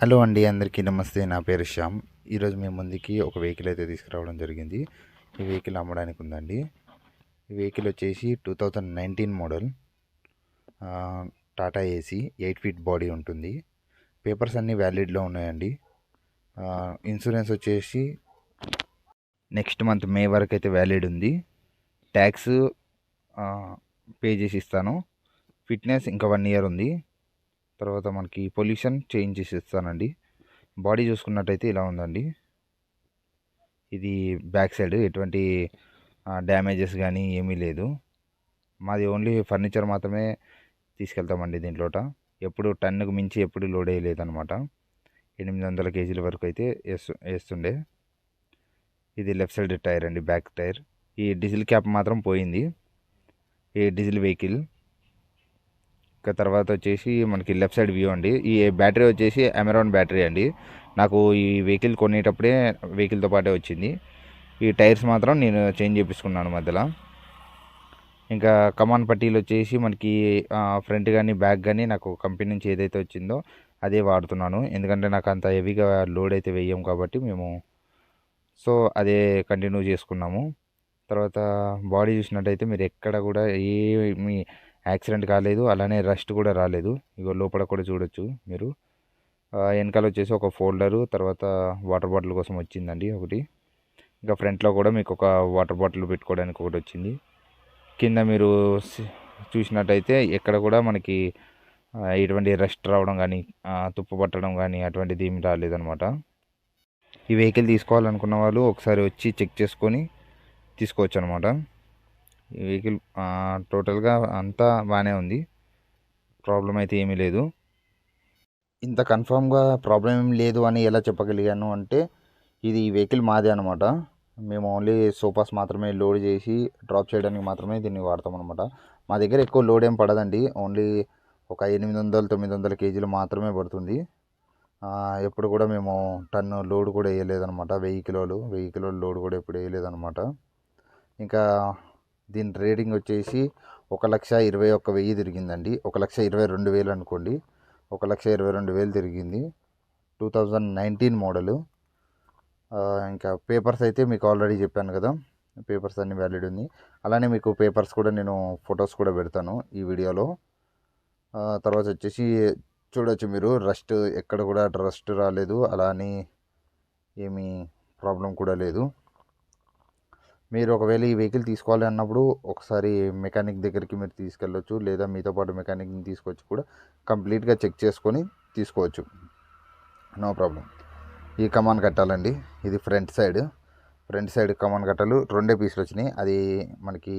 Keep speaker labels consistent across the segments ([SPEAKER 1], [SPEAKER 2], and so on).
[SPEAKER 1] Hello అండి, అందరికీ నమస్తే. నా పేరు శ్యామ్. ఈరోజు మీ ముందుకి ఒక వెహికల్ అయితే తీసుకురావడం జరిగింది. ఈ వెహికల్ అమ్మడానికి ఉందండి. ఈ వెహికల్ వచ్చేసి 2019 model Tata AC 8 feet body ఉంటుంది. పేపర్స్ అన్నీ వ్యాలిడ్లో ఉన్నాయండి. ఇన్సూరెన్స్ వచ్చేసి నెక్స్ట్ మంత్ మే వరకు అయితే వ్యాలిడ్ ఉంది. ట్యాక్స్ పే చేసి ఇస్తాను. ఫిట్నెస్ ఇంకా 1 ఇయర్ ఉంది. తర్వాత మనకి పొల్యూషన్ చేంజ్ చేసి ఇస్తానండి. బాడీ చూసుకున్నట్టయితే ఇలా ఉందండి. ఇది బ్యాక్ సైడ్ ఎటువంటి డ్యామేజెస్ కానీ ఏమీ లేదు. మాది ఓన్లీ ఫర్నిచర్ మాత్రమే తీసుకెళ్తామండి. దీంట్లోట ఎప్పుడు టన్నుకు మించి ఎప్పుడు లోడ్ అయ్యలేదన్నమాట. 800 కేజీల వరకు అయితే వేస్తుండే. ఇది లెఫ్ట్ సైడ్ టైర్ అండి, బ్యాక్ టైర్. ఈ డీజిల్ క్యాప్ మాత్రం పోయింది. ఈ డీజిల్ వెహికల్. తర్వాత వచ్చేసి మనకి లెఫ్ట్ సైడ్ వ్యూ అండి. ఈ బ్యాటరీ వచ్చేసి అమెరాన్ బ్యాటరీ అండి. నాకు ఈ వెహికల్ కొనేటప్పుడే వెహికల్తో పాటే వచ్చింది. ఈ టైర్స్ మాత్రం నేను చేంజ్ చేయించుకున్నాను మధ్యలో. ఇంకా కమాన్ పట్టీలు వచ్చేసి మనకి ఫ్రంట్ కానీ బ్యాక్ కానీ నాకు కంపెనీ నుంచి ఏదైతే వచ్చిందో అదే వాడుతున్నాను. ఎందుకంటే నాకు అంత హెవీగా లోడ్ అయితే వేయం కాబట్టి మేము అదే కంటిన్యూ చేసుకున్నాము. తర్వాత బాడీ చూసినట్టయితే మీరు ఎక్కడ కూడా ఏమి యాక్సిడెంట్ కాలేదు, అలానే రస్ట్ కూడా రాలేదు. ఇగో లోపల కూడా చూడొచ్చు మీరు. వెనకాల వచ్చేసి ఒక ఫోల్డరు, తర్వాత వాటర్ బాటిల్ కోసం వచ్చిందండి ఒకటి. ఇంకా ఫ్రంట్లో కూడా మీకు ఒక వాటర్ బాటిల్ పెట్టుకోవడానికి ఒకటి వచ్చింది. కింద మీరు చూసినట్టయితే ఎక్కడ కూడా మనకి ఎటువంటి రస్ట్ రావడం కానీ తుప్పు పట్టడం కానీ అటువంటిది ఏమి రాలేదన్నమాట. ఈ వెహికల్ తీసుకోవాలనుకున్న వాళ్ళు ఒకసారి వచ్చి చెక్ చేసుకొని తీసుకోవచ్చు అనమాట. ఈ వెహికల్ టోటల్గా అంతా బాగానే ఉంది, ప్రాబ్లం అయితే ఏమీ లేదు. ఇంత కన్ఫామ్గా ప్రాబ్లం ఏం లేదు అని ఎలా చెప్పగలిగాను అంటే, ఇది ఈ వెహికల్ మాదే అనమాట. మేము ఓన్లీ సోఫాస్ మాత్రమే లోడ్ చేసి డ్రాప్ చేయడానికి మాత్రమే దీన్ని వాడతాం అనమాట. మా దగ్గర ఎక్కువ లోడ్ ఏం పడదండి. ఓన్లీ ఒక 800-900 కేజీలు మాత్రమే పడుతుంది. ఎప్పుడు కూడా మేము టన్ను లోడ్ కూడా వేయలేదనమాట. 1000 కిలోలు లోడ్ కూడా ఎప్పుడు వేయలేదనమాట. ఇంకా దీని రేటింగ్ వచ్చేసి 1,21,000 తిరిగిందండి. 1,22,000 అనుకోండి. 1,22,000 తిరిగింది. 2019 మోడలు. ఇంకా పేపర్స్ అయితే మీకు ఆల్రెడీ చెప్పాను కదా, పేపర్స్ అన్నీ వ్యాలిడ్ ఉంది. అలానే మీకు పేపర్స్ కూడా నేను ఫొటోస్ కూడా పెడతాను ఈ వీడియోలో. తర్వాత వచ్చేసి చూడవచ్చు మీరు, రస్ట్ ఎక్కడ కూడా రస్ట్ రాలేదు, అలానే ఏమీ ప్రాబ్లం కూడా లేదు. మీరు ఒకవేళ ఈ వెహికల్ తీసుకోవాలి అన్నప్పుడు ఒకసారి మెకానిక్ దగ్గరికి మీరు తీసుకెళ్ళొచ్చు, లేదా మీతో పాటు మెకానిక్ని తీసుకొచ్చి కూడా కంప్లీట్గా చెక్ చేసుకొని తీసుకోవచ్చు, నో ప్రాబ్లం. ఈ కమాన్ కట్టాలండి, ఇది ఫ్రంట్ సైడ్ కమాన్ కట్టాలు 2 పీసులు వచ్చినాయి. అది మనకి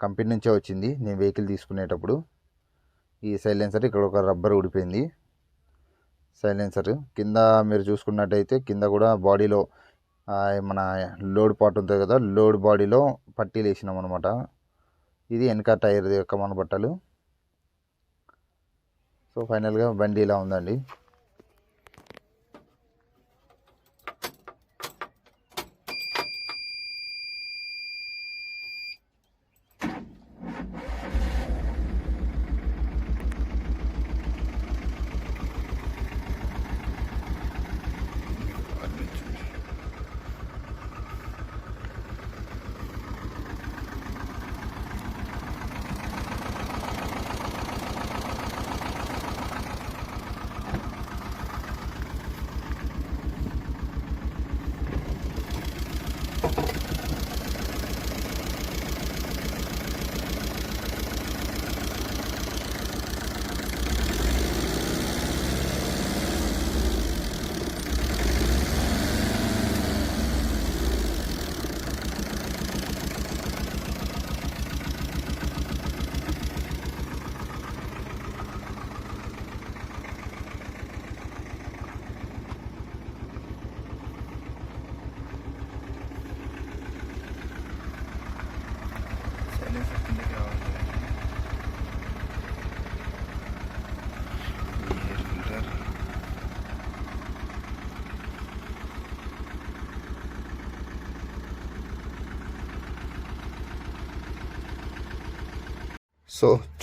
[SPEAKER 1] కంపెనీ నుంచే వచ్చింది నేను వెహికల్ తీసుకునేటప్పుడు. ఈ సైలెన్సర్ ఇక్కడ ఒక రబ్బర్ ఊడిపోయింది. సైలెన్సర్ కింద మీరు చూసుకున్నట్టయితే కింద కూడా బాడీలో మన లోడ్ పార్ట్ ఉంటుంది కదా, లోడ్ బాడీలో పట్టీలు వేసినాం అనమాట. ఇది వెనక టైర్ కమాన్ బట్టలు. ఫైనల్గా బండి ఇలా ఉందండి.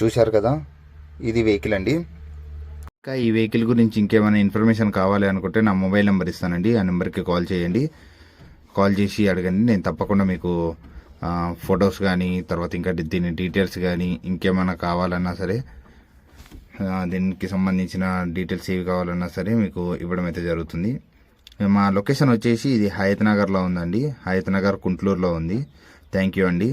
[SPEAKER 1] చూశారు కదా, ఇది వెహికల్ అండి. ఇంకా ఈ వెహికల్ గురించి ఇంకేమైనా ఇన్ఫర్మేషన్ కావాలి అనుకుంటే నా మొబైల్ నెంబర్ ఇస్తానండి. ఆ నెంబర్కి కాల్ చేయండి. కాల్ చేసి అడగండి. నేను తప్పకుండా మీకు ఫొటోస్ కానీ తర్వాత ఇంకా దీని డీటెయిల్స్ కానీ ఇంకేమైనా కావాలన్నా సరే దీనికి సంబంధించిన డీటెయిల్స్ ఏవి కావాలన్నా సరే మీకు ఇవ్వడం అయితే జరుగుతుంది. మా లొకేషన్ వచ్చేసి ఇది హయత్ నగర్లో ఉందండి. హయత్ నగర్ గుంటూరులో ఉంది. థ్యాంక్ యూ అండి.